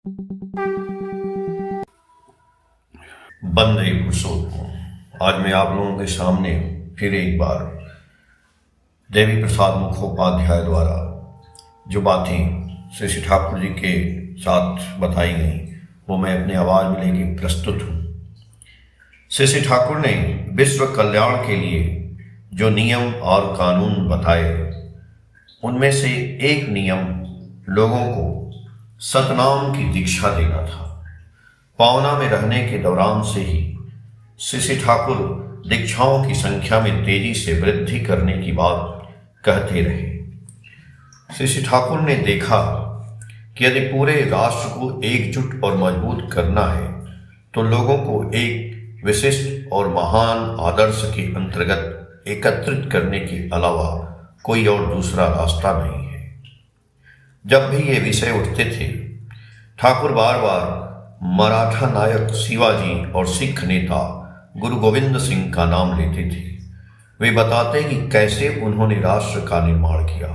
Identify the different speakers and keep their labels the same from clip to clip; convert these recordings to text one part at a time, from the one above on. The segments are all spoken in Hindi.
Speaker 1: बंदे पुरुषोत्तम। आज मैं आप लोगों के सामने फिर एक बार देवी प्रसाद मुखोपाध्याय द्वारा जो बातें श्री ठाकुर जी के साथ बताई गई वो मैं अपने आवाज में लेके प्रस्तुत हूँ। श्री ठाकुर ने विश्व कल्याण के लिए जो नियम और कानून बताए उनमें से एक नियम लोगों को सतनाम की दीक्षा देना था। पावना में रहने के दौरान से ही श्री ठाकुर दीक्षाओं की संख्या में तेजी से वृद्धि करने की बात कहते रहे। श्री ठाकुर ने देखा कि यदि पूरे राष्ट्र को एकजुट और मजबूत करना है तो लोगों को एक विशिष्ट और महान आदर्श के अंतर्गत एकत्रित करने के अलावा कोई और दूसरा रास्ता नहीं है। जब भी ये विषय उठते थे ठाकुर बार बार मराठा नायक शिवाजी और सिख नेता गुरु गोविंद सिंह का नाम लेते थे। वे बताते कि कैसे उन्होंने राष्ट्र का निर्माण किया।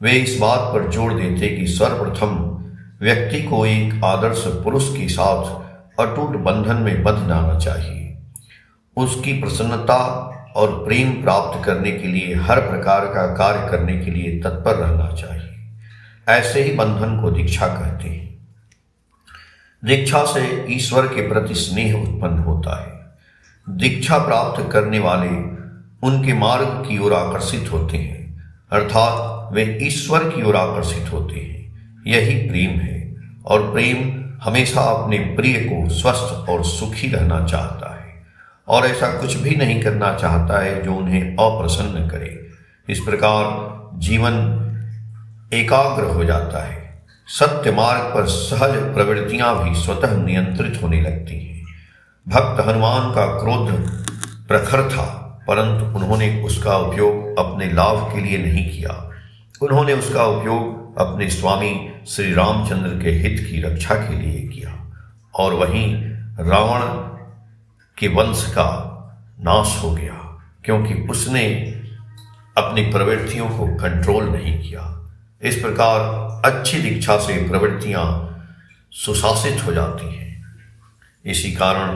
Speaker 1: वे इस बात पर जोर देते कि सर्वप्रथम व्यक्ति को एक आदर्श पुरुष के साथ अटूट बंधन में बंध जाना चाहिए। उसकी प्रसन्नता और प्रेम प्राप्त करने के लिए हर प्रकार का कार्य करने के लिए तत्पर रहना चाहिए। ऐसे ही बंधन को दीक्षा कहते हैं। दीक्षा से ईश्वर के प्रति स्नेह उत्पन्न होता है। दीक्षा प्राप्त करने वाले उनके मार्ग की ओर आकर्षित होते हैं, अर्थात वे ईश्वर की ओर आकर्षित होते हैं। यही प्रेम है और प्रेम हमेशा अपने प्रिय को स्वस्थ और सुखी रहना चाहता है और ऐसा कुछ भी नहीं करना चाहता है जो उन्हें अप्रसन्न करे। इस प्रकार जीवन एकाग्र हो जाता है। सत्य मार्ग पर सहज प्रवृत्तियां भी स्वतः नियंत्रित होने लगती हैं। भक्त हनुमान का क्रोध प्रखर था परंतु उन्होंने उसका उपयोग अपने लाभ के लिए नहीं किया। उन्होंने उसका उपयोग अपने स्वामी श्री रामचंद्र के हित की रक्षा के लिए किया और वहीं रावण के वंश का नाश हो गया क्योंकि उसने अपनी प्रवृत्तियों को कंट्रोल नहीं किया। इस प्रकार अच्छी दीक्षा से प्रवृत्तियां सुशासित हो जाती हैं। इसी कारण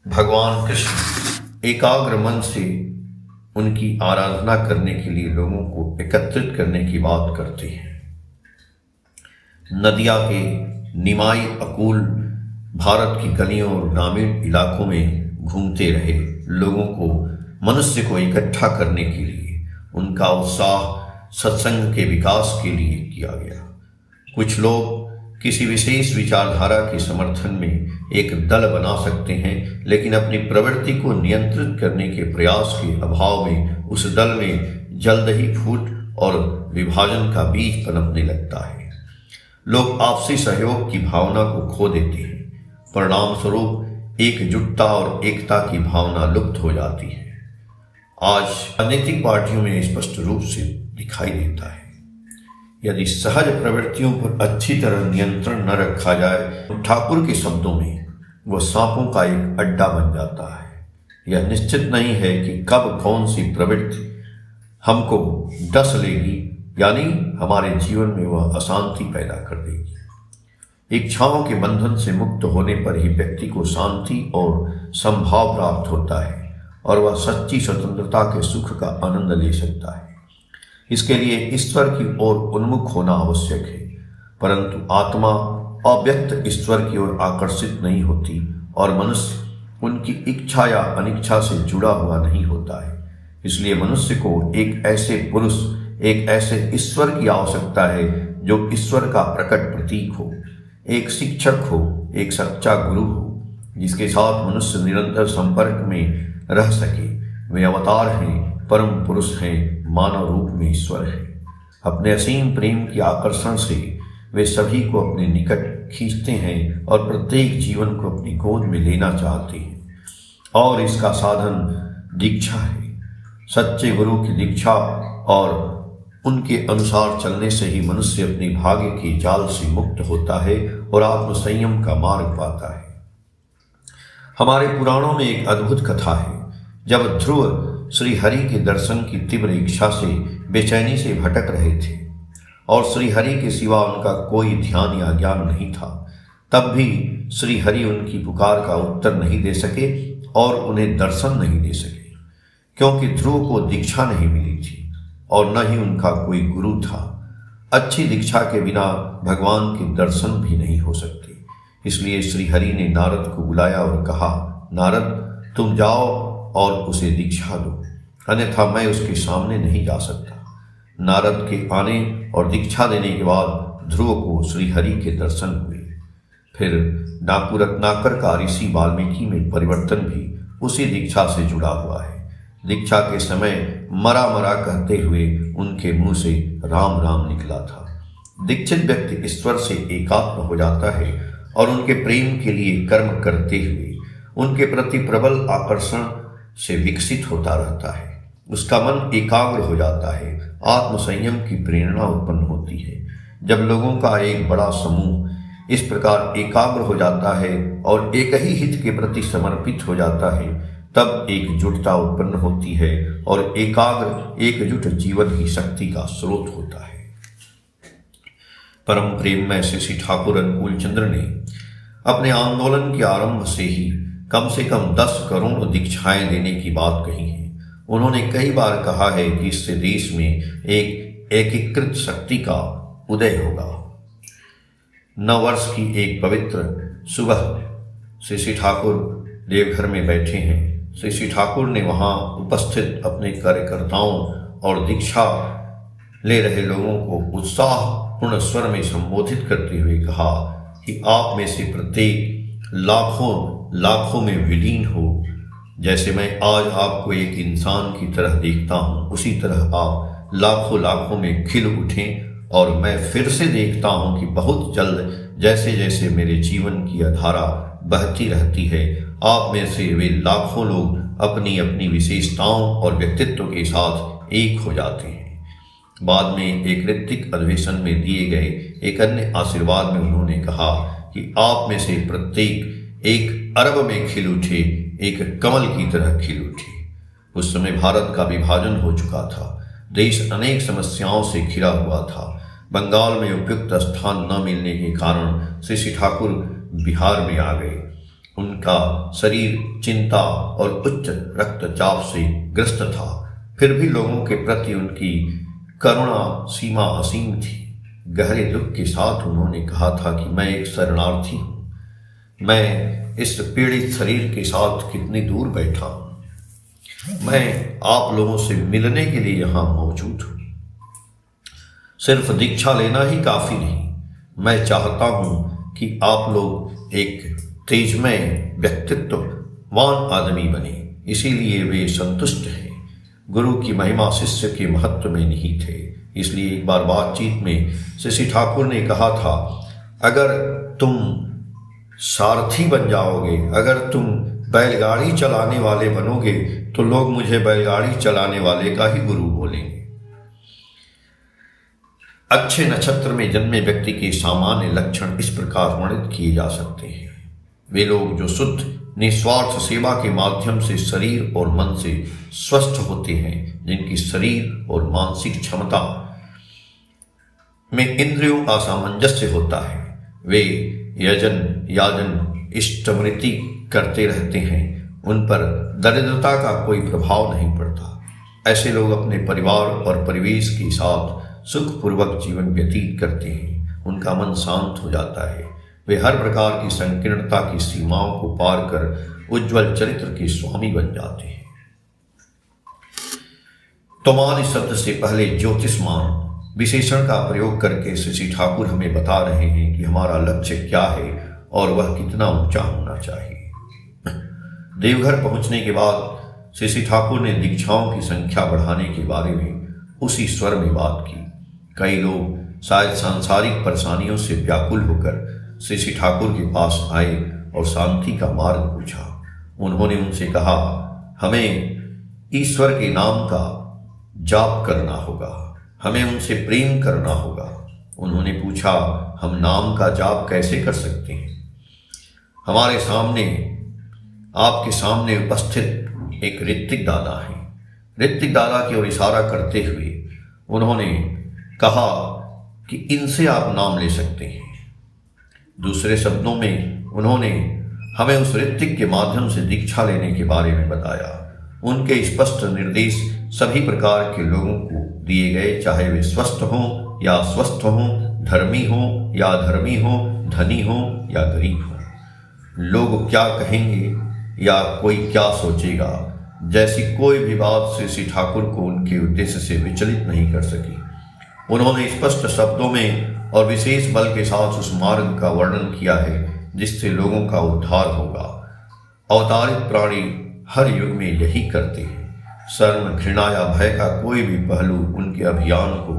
Speaker 1: भगवान कृष्ण एकाग्र मन से उनकी आराधना करने के लिए लोगों को एकत्रित करने की बात करते हैं। नदिया के निमाई अकूल भारत की गलियों और ग्रामीण इलाकों में घूमते रहे लोगों को मनुष्य को इकट्ठा करने के लिए उनका उत्साह सत्संग के विकास के लिए किया गया। कुछ लोग किसी विशेष विचारधारा के समर्थन में एक दल बना सकते हैं लेकिन अपनी प्रवृत्ति को नियंत्रित करने के प्रयास के अभाव में उस दल में जल्द ही फूट और विभाजन का बीज पनपने लगता है। लोग आपसी सहयोग की भावना को खो देते हैं। परिणाम स्वरूप एकजुटता और एकता की भावना लुप्त हो जाती है। आज राजनीतिक पार्टियों में स्पष्ट रूप से दिखाई देता है। यदि सहज प्रवृत्तियों पर अच्छी तरह नियंत्रण न रखा जाए तो ठाकुर के शब्दों में वह सांपों का एक अड्डा बन जाता है। यह निश्चित नहीं है कि कब कौन सी प्रवृत्ति हमको डस लेगी, यानी हमारे जीवन में वह अशांति पैदा कर देगी। इच्छाओं के बंधन से मुक्त होने पर ही व्यक्ति को शांति और संभाव प्राप्त होता है और वह सच्ची स्वतंत्रता के सुख का आनंद ले सकता है। इसके लिए ईश्वर की ओर उन्मुख होना आवश्यक है, परंतु आत्मा अव्यक्त ईश्वर की ओर आकर्षित नहीं होती और मनुष्य उनकी इच्छा या अनिच्छा से जुड़ा हुआ नहीं होता है। इसलिए मनुष्य को एक ऐसे पुरुष, एक ऐसे ईश्वर की आवश्यकता है जो ईश्वर का प्रकट प्रतीक हो, एक शिक्षक हो, एक सच्चा गुरु हो, जिसके साथ मनुष्य निरंतर संपर्क में रह सके। वे अवतार हैं, परम पुरुष हैं, मानव रूप में ईश्वर है। अपने असीम प्रेम के आकर्षण से वे सभी को अपने निकट खींचते हैं और प्रत्येक जीवन को अपनी गोद में लेना चाहते हैं और इसका साधन दीक्षा है। सच्चे गुरु की दीक्षा और उनके अनुसार चलने से ही मनुष्य अपने भाग्य के जाल से मुक्त होता है और आत्मसंयम का मार्ग पाता है। हमारे पुराणों में एक अद्भुत कथा है। जब ध्रुव श्री हरि के दर्शन की तीव्र इच्छा से बेचैनी से भटक रहे थे और श्रीहरि के सिवा उनका कोई ध्यान या ज्ञान नहीं था। तब भी श्रीहरि उनकी पुकार का उत्तर नहीं दे सके और उन्हें दर्शन नहीं दे सके, क्योंकि ध्रुव को दीक्षा नहीं मिली थी और न ही उनका कोई गुरु था। अच्छी दीक्षा के बिना भगवान के दर्शन भी नहीं हो सकते। इसलिए श्रीहरि ने नारद को बुलाया और कहा, नारद, तुम जाओ और उसे दीक्षा दो, अन्यथा मैं उसके सामने नहीं जा सकता। नारद के आने और दीक्षा देने के बाद ध्रुव को श्रीहरि के दर्शन हुए। फिर डाकू रत्नाकर का ऋषि वाल्मीकि में परिवर्तन भी उसी दीक्षा से जुड़ा हुआ है। दीक्षा के समय मरा मरा कहते हुए उनके मुंह से राम राम निकला था। दीक्षित व्यक्ति ईश्वर से एकात्म हो जाता है और उनके प्रेम के लिए कर्म करते हुए उनके प्रति प्रबल आकर्षण से विकसित होता रहता है। उसका मन एकाग्र हो जाता है, आत्मसंयम की प्रेरणा उत्पन्न होती है। जब लोगों का एक बड़ा समूह इस प्रकार एकाग्र हो जाता है और एक ही हित के प्रति समर्पित हो जाता है, तब एकजुटता उत्पन्न होती है और एकाग्र एकजुट जीवन ही शक्ति का स्रोत होता है। परम प्रेम में श्री ठाकुर अनुकूल चंद्र ने अपने आंदोलन के आरंभ से ही कम 10 करोड़ दीक्षाएं देने की बात कही है। उन्होंने कई बार कहा है कि इससे देश में एक एकीकृत शक्ति का उदय होगा। नववर्ष की एक पवित्र सुबह श्री ठाकुर देवघर में बैठे हैं। श्री ठाकुर ने वहां उपस्थित अपने कार्यकर्ताओं और दीक्षा ले रहे लोगों को उत्साहपूर्ण स्वर में संबोधित करते हुए कहा कि आप में से प्रत्येक लाखों में विलीन हो। जैसे मैं आज आपको एक इंसान की तरह देखता हूँ, उसी तरह आप लाखों में खिल उठें। और मैं फिर से देखता हूँ कि बहुत जल्द जैसे जैसे मेरे जीवन की धारा बहती रहती है, आप में से वे लाखों लोग अपनी अपनी विशेषताओं और व्यक्तित्व के साथ एक हो जाते हैं। बाद में एक ऋत्विक अधिवेशन में दिए गए एक अन्य आशीर्वाद में उन्होंने कहा कि आप में से प्रत्येक 1 अरब में खिल उठे, एक कमल की तरह खिल उठे। उस समय भारत का विभाजन हो चुका था। देश अनेक समस्याओं से घिरा हुआ था। बंगाल में उपयुक्त स्थान न मिलने के कारण श्री ठाकुर बिहार में आ गए। उनका शरीर चिंता और उच्च रक्तचाप से ग्रस्त था, फिर भी लोगों के प्रति उनकी करुणा सीमा असीम थी। गहरे दुख के साथ उन्होंने कहा था कि मैं एक शरणार्थी हूँ, मैं इस पीड़ित शरीर के साथ कितनी दूर बैठा हूँ, मैं आप लोगों से मिलने के लिए यहाँ मौजूद हूँ। सिर्फ दीक्षा लेना ही काफी नहीं, मैं चाहता हूँ कि आप लोग एक तेजमय व्यक्तित्ववान आदमी बने। इसीलिए वे संतुष्ट हैं। गुरु की महिमा शिष्य के महत्व में निहित है। इसलिए एक बार बातचीत में श्री ठाकुर ने कहा था, अगर तुम सारथी बन जाओगे, अगर तुम बैलगाड़ी चलाने वाले बनोगे, तो लोग मुझे बैलगाड़ी चलाने वाले का ही गुरु बोलेंगे। अच्छे नक्षत्र में जन्मे व्यक्ति के सामान्य लक्षण इस प्रकार वर्णित किए जा सकते हैं। वे लोग जो शुद्ध निस्वार्थ सेवा के माध्यम से शरीर और मन से स्वस्थ होते हैं, जिनकी शरीर और मानसिक क्षमता में इंद्रियों का सामंजस्य होता है, वे यजन याजन इष्टमृति करते रहते हैं, उन पर दरिद्रता का कोई प्रभाव नहीं पड़ता। ऐसे लोग अपने परिवार और परिवेश के साथ सुखपूर्वक जीवन व्यतीत करते हैं। उनका मन शांत हो जाता है। वे हर प्रकार की संकीर्णता की सीमाओं को पार कर उज्जवल चरित्र के स्वामी बन जाते हैं। तोमान शब्द से पहले ज्योतिष्मान विशेषण का प्रयोग करके श्री ठाकुर हमें बता रहे हैं कि हमारा लक्ष्य क्या है और वह कितना ऊंचा होना चाहिए। देवघर पहुंचने के बाद श्री ठाकुर ने दीक्षाओं की संख्या बढ़ाने के बारे में उसी स्वर में बात की। कई लोग शायद सांसारिक परेशानियों से व्याकुल होकर श्री ठाकुर के पास आए और शांति का मार्ग पूछा। उन्होंने उनसे कहा, हमें ईश्वर के नाम का जाप करना होगा, हमें उनसे प्रेम करना होगा। उन्होंने पूछा, हम नाम का जाप कैसे कर सकते हैं? हमारे सामने, आपके सामने उपस्थित एक ऋत्विक दादा हैं। ऋत्विक दादा की ओर इशारा करते हुए उन्होंने कहा कि इनसे आप नाम ले सकते हैं। दूसरे शब्दों में उन्होंने हमें उस ऋत्विक के माध्यम से दीक्षा लेने के बारे में बताया। उनके स्पष्ट निर्देश सभी प्रकार के लोगों को दिए गए, चाहे वे स्वस्थ हों या अस्वस्थ हों, धर्मी हों या अधर्मी हों, धनी हों या गरीब हों। लोग क्या कहेंगे या कोई क्या सोचेगा जैसी कोई भी बात श्री ठाकुर को उनके उद्देश्य से विचलित नहीं कर सकी। उन्होंने स्पष्ट शब्दों में और विशेष बल के साथ उस मार्ग का वर्णन किया है जिससे लोगों का उद्धार होगा। अवतारित प्राणी हर युग में यही करते हैं। शर्म, घृणा या भय का कोई भी पहलू उनके अभियान को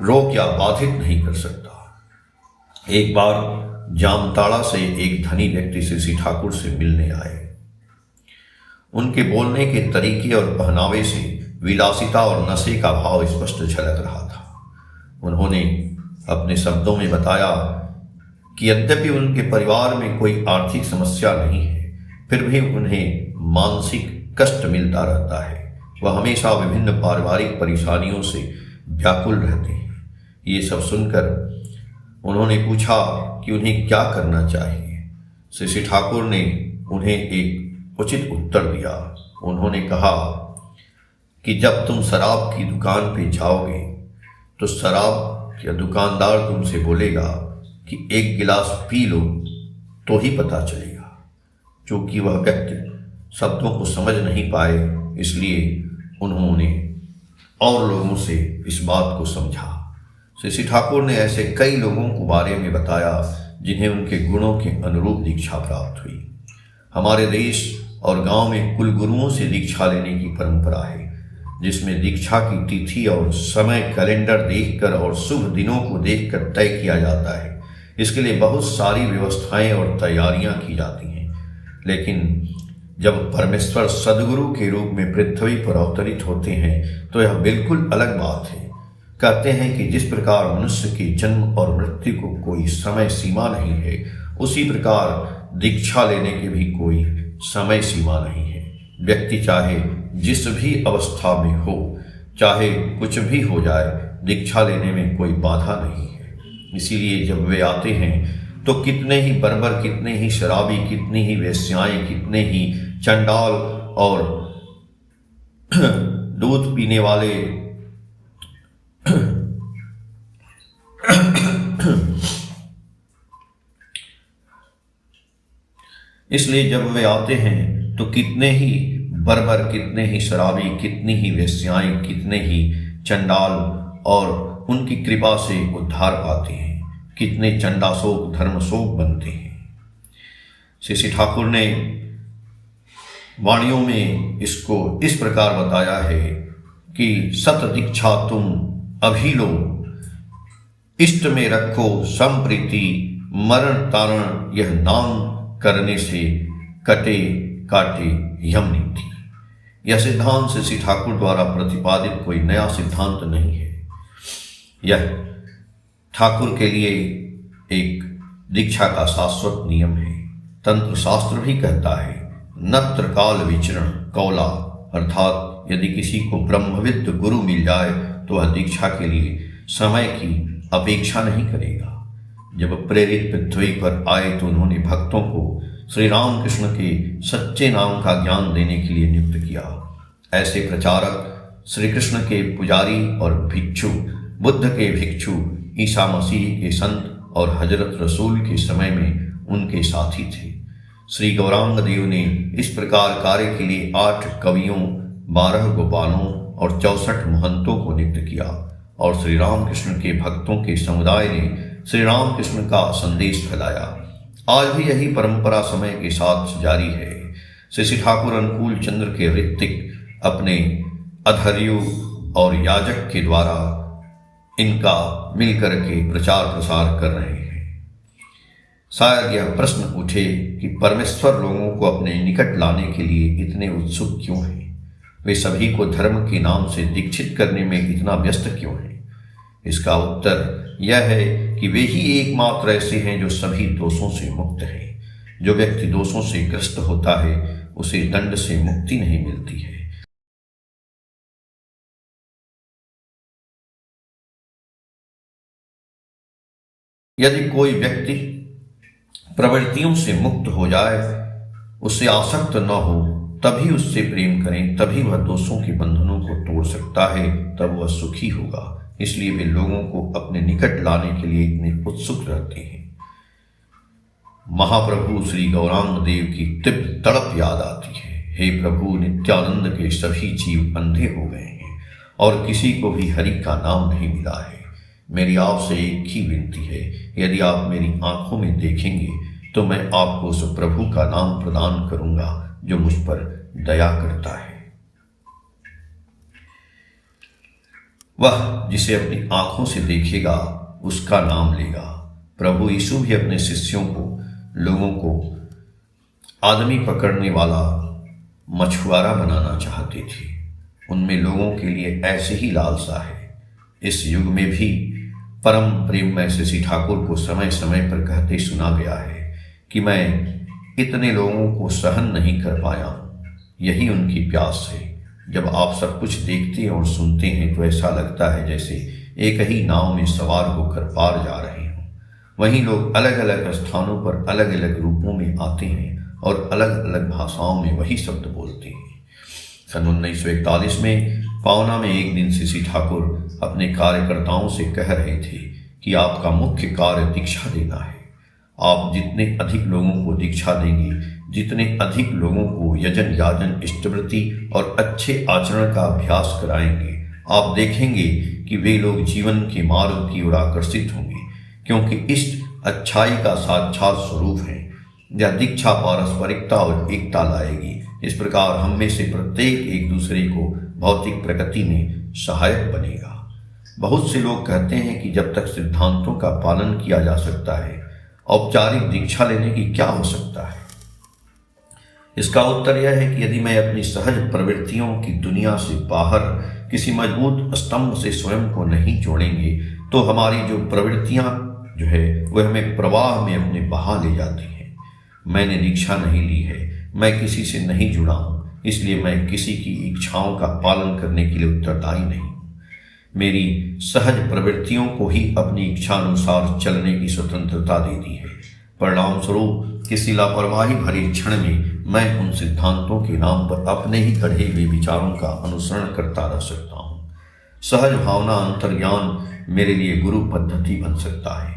Speaker 1: रोक या बाधित नहीं कर सकता। एक बार जामताड़ा से एक धनी व्यक्ति श्री ठाकुर से मिलने आए। उनके बोलने के तरीके और पहनावे से विलासिता और नशे का भाव स्पष्ट झलक रहा था। उन्होंने अपने शब्दों में बताया कि यद्यपि उनके परिवार में कोई आर्थिक समस्या नहीं है, फिर भी उन्हें मानसिक कष्ट मिलता रहता है। वह हमेशा विभिन्न पारिवारिक परेशानियों से व्याकुल रहते हैं। ये सब सुनकर उन्होंने पूछा कि उन्हें क्या करना चाहिए। श्री ठाकुर ने उन्हें एक उचित उत्तर दिया। उन्होंने कहा कि जब तुम शराब की दुकान पे जाओगे तो शराब या दुकानदार तुमसे बोलेगा कि एक गिलास पी लो तो ही पता चलेगा। क्योंकि वह व्यक्ति शब्दों को समझ नहीं पाए, इसलिए उन्होंने और लोगों से इस बात को समझा। श्री ठाकुर ने ऐसे कई लोगों को बारे में बताया जिन्हें उनके गुणों के अनुरूप दीक्षा प्राप्त हुई। हमारे देश और गांव में कुलगुरुओं से दीक्षा लेने की परंपरा है, जिसमें दीक्षा की तिथि और समय कैलेंडर देखकर और शुभ दिनों को देखकर तय किया जाता है। इसके लिए बहुत सारी व्यवस्थाएं और तैयारियां की जाती हैं। लेकिन जब परमेश्वर सदगुरु के रूप में पृथ्वी पर अवतरित होते हैं तो यह बिल्कुल अलग बात है। कहते हैं कि जिस प्रकार मनुष्य के जन्म और मृत्यु को कोई समय सीमा नहीं है, उसी प्रकार दीक्षा लेने की भी कोई समय सीमा नहीं है। व्यक्ति चाहे जिस भी अवस्था में हो, चाहे कुछ भी हो जाए, दीक्षा लेने में कोई बाधा नहीं है। इसीलिए जब वे आते हैं तो कितने ही बर्बर, कितने ही शराबी, कितनी ही वेश्याएं, कितने ही चंडाल और दूध पीने वाले इसलिए जब वे आते हैं तो कितने ही बर्बर, कितने ही शराबी, कितनी ही वेश्याएं, कितने ही चंडाल और उनकी कृपा से उद्धार पाते हैं। कितने चंडाशोक, धर्मशोक बनते हैं। श्री ठाकुर ने वाणियों में इसको इस प्रकार बताया है कि सत दीक्षा तुम अभी लो, इष्ट में रखो संप्रीति, मरण तारण यह नाम करने से कटे काटे यम नीति। यह सिद्धांत श्री ठाकुर द्वारा प्रतिपादित कोई नया सिद्धांत नहीं है। यह ठाकुर के लिए एक दीक्षा का शाश्वत नियम है। तंत्र शास्त्र भी कहता है, नत्र काल विचरण कौला, अर्थात यदि किसी को ब्रह्मविद गुरु मिल जाए तो वह दीक्षा के लिए समय की अपेक्षा नहीं करेगा। जब प्रेरित पृथ्वी पर आए तो उन्होंने भक्तों को श्री राम कृष्ण के सच्चे नाम का ज्ञान देने के लिए नियुक्त किया। ऐसे प्रचारक श्री कृष्ण के पुजारी और भिक्षु, बुद्ध के भिक्षु, ईसा मसीह के संत और हजरत रसूल के समय में उनके साथी थे। श्री गौरांग देव ने इस प्रकार कार्य के लिए 8 कवियों, 12 गोपालों और 64 महंतों को नियुक्त किया और श्री रामकृष्ण के भक्तों के समुदाय ने श्री रामकृष्ण का संदेश फैलाया। आज भी यही परंपरा समय के साथ जारी है। श्री ठाकुर अनुकूल चंद्र के ऋत्विक अपने अधर्यु और याजक के द्वारा इनका मिलकर के प्रचार प्रसार कर रहे हैं। शायद यह प्रश्न उठे कि परमेश्वर लोगों को अपने निकट लाने के लिए इतने उत्सुक क्यों हैं? वे सभी को धर्म के नाम से दीक्षित करने में इतना व्यस्त क्यों हैं? इसका उत्तर यह है कि वे ही एकमात्र ऐसे हैं जो सभी दोषों से मुक्त हैं। जो व्यक्ति दोषों से ग्रस्त होता है उसे दंड से मुक्ति नहीं मिलती है। यदि कोई व्यक्ति प्रवृत्तियों से मुक्त हो जाए, उससे आसक्त न हो, तभी उससे प्रेम करें, तभी वह दोषों के बंधनों को तोड़ सकता है, तब वह सुखी होगा। इसलिए वे लोगों को अपने निकट लाने के लिए इतने उत्सुक रहते हैं। महाप्रभु श्री गौरांग देव की तीव्र तड़प याद आती है। हे प्रभु, नित्यानंद के सभी जीव अंधे हो गए हैं और किसी को भी हरि का नाम नहीं मिला है। मेरी आपसे एक ही विनती है, यदि आप मेरी आंखों में देखेंगे तो मैं आपको उस प्रभु का नाम प्रदान करूंगा जो मुझ पर दया करता है। वह जिसे अपनी आंखों से देखेगा उसका नाम लेगा। प्रभु यीशु भी अपने शिष्यों को, लोगों को आदमी पकड़ने वाला मछुआरा बनाना चाहते थे। उनमें लोगों के लिए ऐसे ही लालसा है। इस युग में भी परम प्रेम में श्री ठाकुर को समय समय पर कहते सुना गया है कि मैं इतने लोगों को सहन नहीं कर पाया हूँ। यही उनकी प्यास है। जब आप सब कुछ देखते और सुनते हैं तो ऐसा लगता है जैसे एक ही नाव में सवार होकर पार जा रहे हों। वहीं लोग अलग अलग स्थानों पर अलग अलग रूपों में आते हैं और अलग अलग भाषाओं में वही शब्द बोलते हैं। सन 1941 में पावना में एक दिन श्री ठाकुर अपने कार्यकर्ताओं से कह रहे थे कि आपका मुख्य कार्य दीक्षा देना है। आप जितने अधिक लोगों को दीक्षा देंगे, जितने अधिक लोगों को यजन याजन इष्टवृत्ति और अच्छे आचरण का अभ्यास कराएंगे, आप देखेंगे कि वे लोग जीवन के मार्ग की ओर आकर्षित होंगे, क्योंकि इष्ट अच्छाई का साक्षात स्वरूप है। यह दीक्षा पारस्परिकता और एकता लाएगी। इस प्रकार हम में से प्रत्येक एक दूसरे को भौतिक प्रगति में सहायक बनेगा। बहुत से लोग कहते हैं कि जब तक सिद्धांतों का पालन किया जा सकता है, औपचारिक दीक्षा लेने की क्या हो सकता है। इसका उत्तर यह है कि यदि मैं अपनी सहज प्रवृत्तियों की दुनिया से बाहर किसी मजबूत स्तंभ से स्वयं को नहीं जोड़ेंगे तो हमारी जो प्रवृत्तियां जो है वह हमें प्रवाह में अपने बहा ले जाती हैं। मैंने दीक्षा नहीं ली है, मैं किसी से नहीं जुड़ा हूं, इसलिए मैं किसी की इच्छाओं का पालन करने के लिए उत्तरदायी नहीं हूं। मेरी सहज प्रवृत्तियों को ही अपनी इच्छा अनुसार चलने की स्वतंत्रता दे दी है। परिणाम स्वरूप किसी लापरवाही भरे क्षण में मैं उन सिद्धांतों के नाम पर अपने ही गढ़े हुए विचारों का अनुसरण करता रह सकता हूँ। सहज भावना अंतर्ज्ञान मेरे लिए गुरु पद्धति बन सकता है।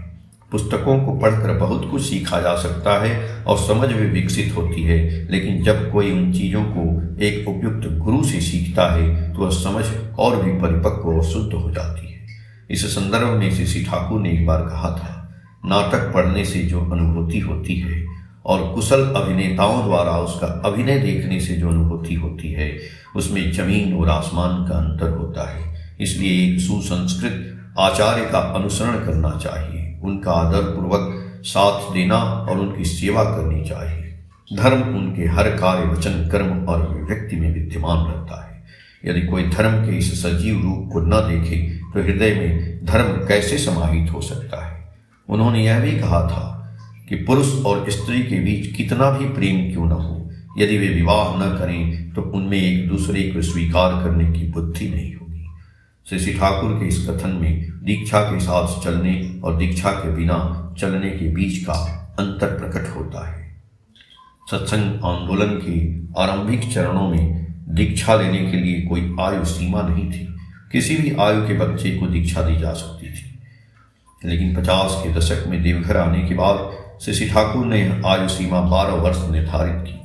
Speaker 1: पुस्तकों को पढ़कर बहुत कुछ सीखा जा सकता है और समझ भी विकसित होती है, लेकिन जब कोई उन चीज़ों को एक उपयुक्त गुरु से सीखता है तो वह समझ और भी परिपक्व और शुद्ध हो जाती है। इस संदर्भ में श्री ठाकुर ने एक बार कहा था, नाटक पढ़ने से जो अनुभूति होती है और कुशल अभिनेताओं द्वारा उसका अभिनय देखने से जो अनुभूति होती है, उसमें जमीन और आसमान का अंतर होता है। इसलिए एक सुसंस्कृत आचार्य का अनुसरण करना चाहिए, उनका आदर पूर्वक साथ देना और उनकी सेवा करनी चाहिए। धर्म उनके हर कार्य वचन कर्म और व्यक्ति में विद्यमान रहता है। यदि कोई धर्म के इस सजीव रूप को न देखे तो हृदय में धर्म कैसे समाहित हो सकता है। उन्होंने यह भी कहा था कि पुरुष और स्त्री के बीच कितना भी प्रेम क्यों न हो, यदि वे विवाह न करें तो उनमें एक दूसरे को स्वीकार करने की बुद्धि नहीं होगी। श्री ठाकुर के इस कथन में दीक्षा के साथ चलने और दीक्षा के बिना चलने के बीच का अंतर प्रकट होता है। सत्संग आंदोलन के आरंभिक चरणों में दीक्षा लेने के लिए कोई आयु सीमा नहीं थी। किसी भी आयु के बच्चे को दीक्षा दी जा सकती थी, लेकिन 50 के दशक में देवघर आने के बाद श्री ठाकुर ने आयु सीमा 12 वर्ष निर्धारित की।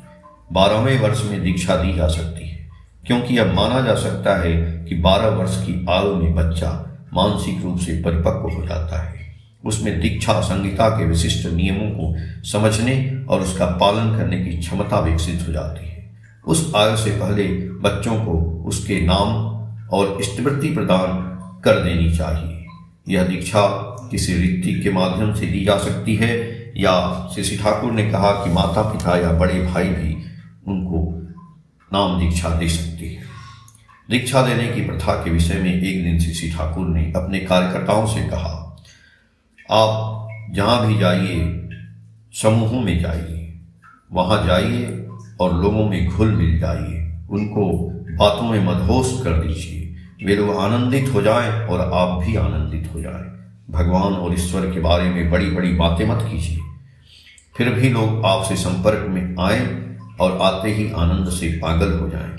Speaker 1: 12वें वर्ष में दीक्षा दी जा सकती है, क्योंकि अब माना जा सकता है कि 12 वर्ष की आयु में बच्चा मानसिक रूप से परिपक्व हो जाता है। उसमें दीक्षा संहिता के विशिष्ट नियमों को समझने और उसका पालन करने की क्षमता विकसित हो जाती है। उस आयु से पहले बच्चों को उसके नाम और इष्टवृत्ति प्रदान कर देनी चाहिए। यह दीक्षा किसी रीति के माध्यम से दी जा सकती है, या श्री ठाकुर ने कहा कि माता पिता या बड़े भाई भी उनको नाम दीक्षा दे सकती है। दीक्षा देने की प्रथा के विषय में एक दिन श्री ठाकुर ने अपने कार्यकर्ताओं से कहा, आप जहाँ भी जाइए समूहों में जाइए, वहाँ जाइए और लोगों में घुल मिल जाइए, उनको बातों में मदहोश कर दीजिए। वे लोग आनंदित हो जाएं और आप भी आनंदित हो जाएं। भगवान और ईश्वर के बारे में बड़ी बड़ी बातें मत कीजिए। फिर भी लोग आपसे संपर्क में आए और आते ही आनंद से पागल हो जाएं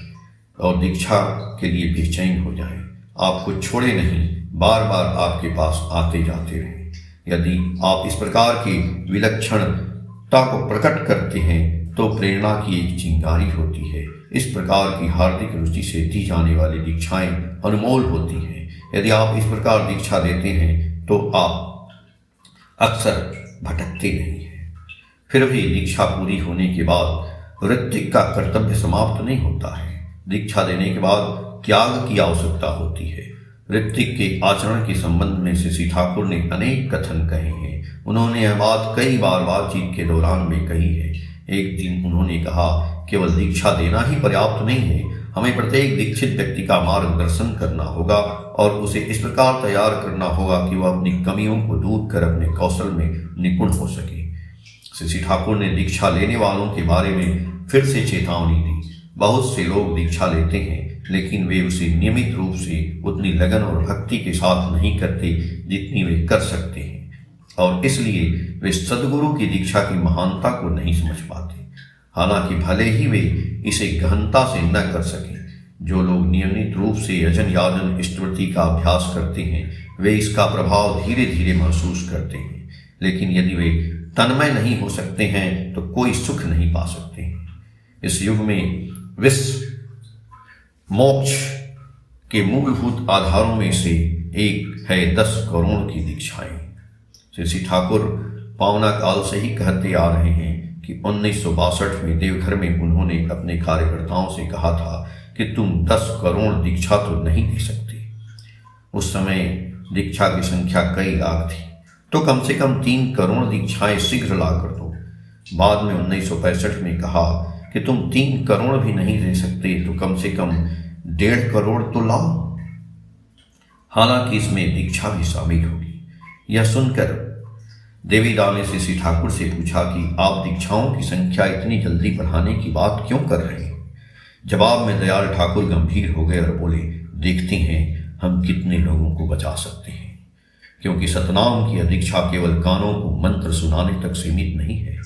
Speaker 1: और दीक्षा के लिए बेचैन हो जाएं। आपको छोड़े नहीं, बार बार आपके पास आते जाते रहें। यदि आप इस प्रकार की विलक्षणता को प्रकट करते हैं तो प्रेरणा की एक चिंगारी होती है। इस प्रकार की हार्दिक रुचि से दी जाने वाली दीक्षाएं अनमोल होती हैं। यदि आप इस प्रकार दीक्षा देते हैं तो आप अक्सर भटकते नहीं हैं। फिर भी दीक्षा पूरी होने के बाद ऋत्विक का कर्तव्य समाप्त नहीं होता है। दीक्षा देने के बाद त्याग की आवश्यकता होती है। ऋत्विक के आचरण के संबंध में श्री ठाकुर ने अनेक कथन कहे हैं। उन्होंने यह बात कई बार बातचीत के दौरान में कही है। एक दिन उन्होंने कहा, केवल दीक्षा देना ही पर्याप्त नहीं है, हमें प्रत्येक दीक्षित व्यक्ति का मार्गदर्शन करना होगा और उसे इस प्रकार तैयार करना होगा कि वह अपनी कमियों को दूर कर अपने कौशल में निपुण हो सके। श्री ठाकुर ने दीक्षा लेने वालों के बारे में फिर से चेतावनी दी। बहुत से लोग दीक्षा लेते हैं लेकिन वे उसे नियमित रूप से उतनी लगन और भक्ति के साथ नहीं करते जितनी वे कर सकते हैं और इसलिए वे सद्गुरु की दीक्षा की महानता को नहीं समझ पाते। हालांकि भले ही वे इसे गहनता से न कर सकें। जो लोग नियमित रूप से यजन याजन स्तुति का अभ्यास करते हैं वे इसका प्रभाव धीरे धीरे महसूस करते हैं। लेकिन यदि वे तन्मय नहीं हो सकते हैं तो कोई सुख नहीं पा सकते हैं। इस युग में विश्व मोक्ष के मूलभूत आधारों में से एक है 10 करोड़ की दीक्षाएं। श्री ठाकुर पावना काल से ही कहते आ रहे हैं कि 1962 में देवघर में उन्होंने अपने कार्यकर्ताओं से कहा था कि तुम 10 करोड़ दीक्षा तो नहीं दे सकते। उस समय दीक्षा की संख्या कई लाख थी, तो कम से कम 3 करोड़ दीक्षाएं शीघ्र ला कर दो। बाद में 1965 में कहा कि तुम 3 करोड़ भी नहीं दे सकते तो कम से कम 1.5 करोड़ तो लाओ। हालांकि इसमें दीक्षा भी शामिल होगी। यह सुनकर देवीदास ने श्री ठाकुर से पूछा कि आप दीक्षाओं की संख्या इतनी जल्दी बढ़ाने की बात क्यों कर रहे हैं। जवाब में दयाल ठाकुर गंभीर हो गए और बोले, देखते हैं हम कितने लोगों को बचा सकते हैं, क्योंकि सतनाम की दीक्षा केवल कानों को मंत्र सुनाने तक सीमित नहीं है।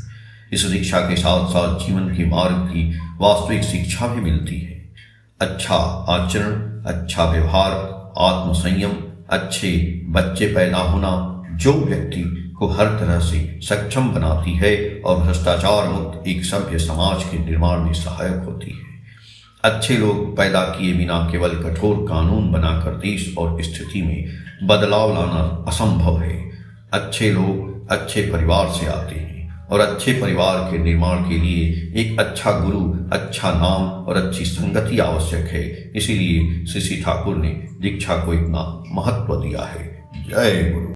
Speaker 1: इस दीक्षा के साथ साथ जीवन के मार्ग की वास्तविक शिक्षा भी मिलती है। अच्छा आचरण, अच्छा व्यवहार, आत्मसंयम, अच्छे बच्चे पैदा होना जो व्यक्ति को हर तरह से सक्षम बनाती है और भ्रष्टाचार मुक्त एक सभ्य समाज के निर्माण में सहायक होती है। अच्छे लोग पैदा किए बिना केवल कठोर कानून बनाकर देश और स्थिति में बदलाव लाना असंभव है। अच्छे लोग अच्छे परिवार से आते हैं और अच्छे परिवार के निर्माण के लिए एक अच्छा गुरु, अच्छा नाम और अच्छी संगति आवश्यक है। इसीलिए श्री ठाकुर ने दीक्षा को इतना महत्व दिया है। जय गुरु।